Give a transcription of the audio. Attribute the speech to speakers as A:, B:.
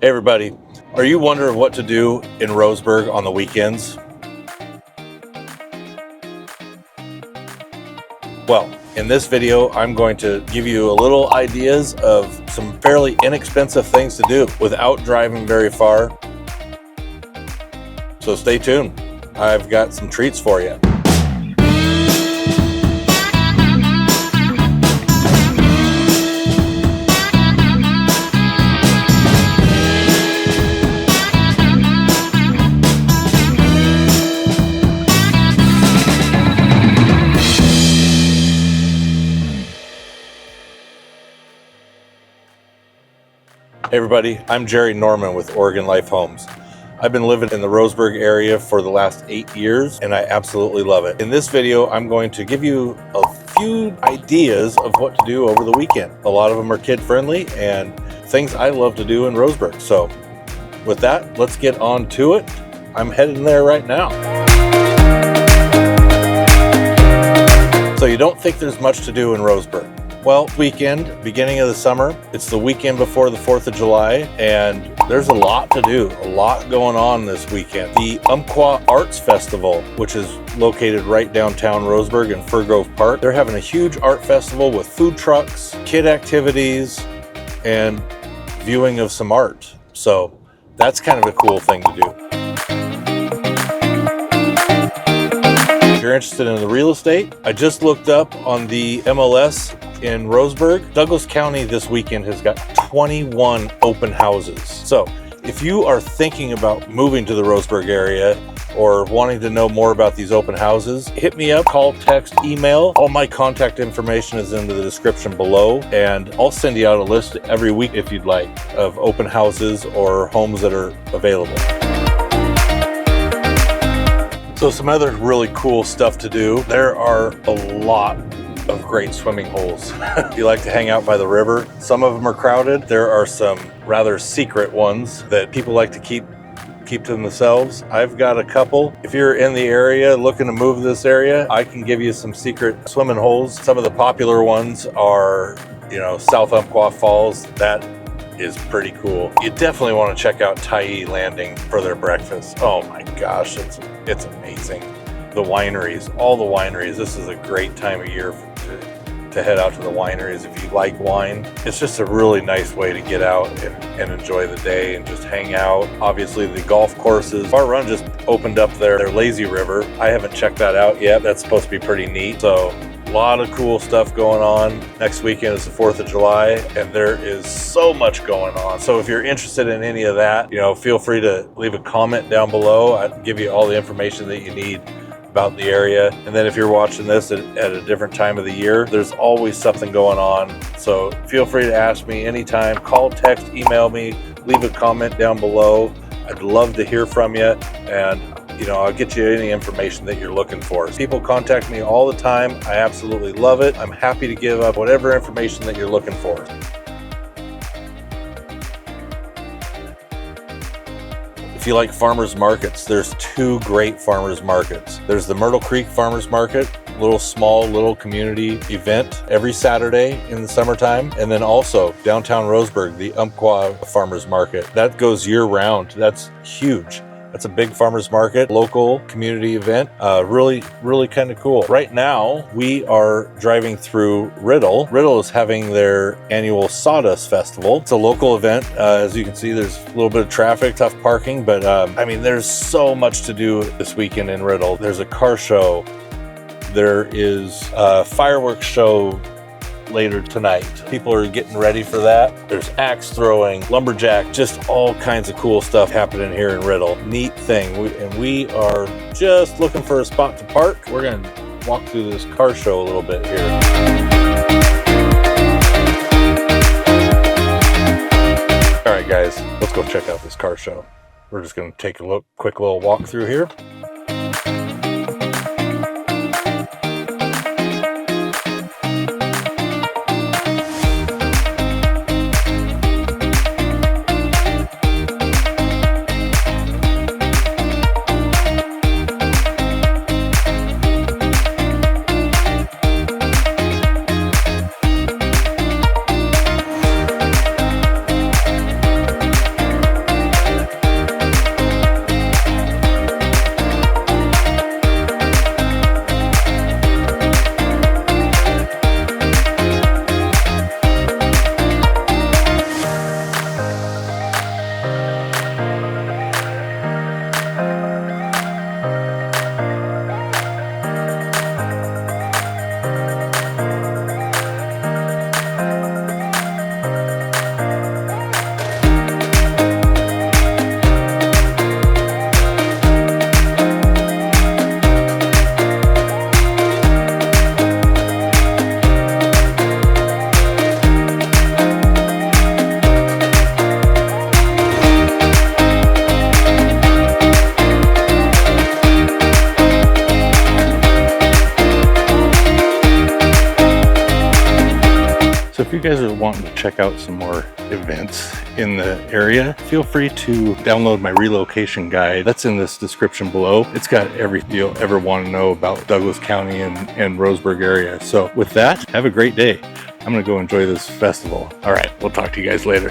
A: Hey everybody, are you wondering what to do in Roseburg on the weekends? Well, in this video, I'm going to give you a little ideas of some fairly inexpensive things to do without driving very far. So stay tuned. I've got some treats for you. Hey everybody, I'm Jerry Norman with Oregon Life Homes. I've been living in the Roseburg area for the last 8 years and I absolutely love it. In this video, I'm going to give you a few ideas of what to do over the weekend. A lot of them are kid friendly and things I love to do in Roseburg. So with that, let's get on to it. I'm heading there right now. So you don't think there's much to do in Roseburg? Well, weekend, beginning of the summer, it's the weekend before the 4th of July, and there's a lot to do, a lot going on this weekend. The Umpqua Arts Festival, which is located right downtown Roseburg in Fir Grove Park, they're having a huge art festival with food trucks, kid activities, and viewing of some art. So that's kind of a cool thing to do. If you're interested in the real estate, I just looked up on the MLS in Roseburg. Douglas County this weekend has got 21 open houses. So if you are thinking about moving to the Roseburg area or wanting to know more about these open houses, hit me up, call, text, email. All my contact information is in the description below, and I'll send you out a list every week if you'd like of open houses or homes that are available. So some other really cool stuff to do. There are a lot of great swimming holes. If you like to hang out by the river, some of them are crowded. There are some rather secret ones that people like to keep to themselves. I've got a couple. If you're in the area looking to move this area, I can give you some secret swimming holes. Some of the popular ones are, South Umpqua Falls. That is pretty cool. You definitely want to check out Tyee Landing for their breakfast. Oh my gosh, it's amazing. The wineries, all the wineries. This is a great time of year to head out to the wineries if you like wine. It's just a really nice way to get out and enjoy the day and just hang out. Obviously the golf courses. Our run just opened up their Lazy River. I haven't checked that out yet. That's supposed to be pretty neat. So a lot of cool stuff going on. Next weekend is the 4th of July and there is so much going on. So if you're interested in any of that, feel free to leave a comment down below. I can give you all the information that you need about the area. And then if you're watching this at a different time of the year, there's always something going on. So feel free to ask me anytime. Call, text, email me, leave a comment down below. I'd love to hear from you, and I'll get you any information that you're looking for. People contact me all the time. I absolutely love it. I'm happy to give up whatever information that you're looking for. If you like farmers markets, there's 2 great farmers markets. There's the Myrtle Creek Farmers Market, little community event every Saturday in the summertime. And then also downtown Roseburg, the Umpqua Farmers Market. That goes year round. That's huge. That's a big farmers market, local community event. Really kind of cool. Right now, we are driving through Riddle. Riddle is having their annual Sawdust Festival. It's a local event. As you can see, there's a little bit of traffic, tough parking, but there's so much to do this weekend in Riddle. There's a car show. There is a fireworks show later tonight. People are getting ready for that. There's axe throwing, lumberjack, just all kinds of cool stuff happening here in Riddle. Neat thing. We are just looking for a spot to park. We're going to walk through this car show a little bit here. All right, guys, let's go check out this car show. We're just going to take a quick little walk through here. So if you guys are wanting to check out some more events in the area, feel free to download my relocation guide. That's in this description below. It's got everything you'll ever want to know about Douglas County and Roseburg area. So with that, have a great day. I'm gonna go enjoy this festival. All right, we'll talk to you guys later.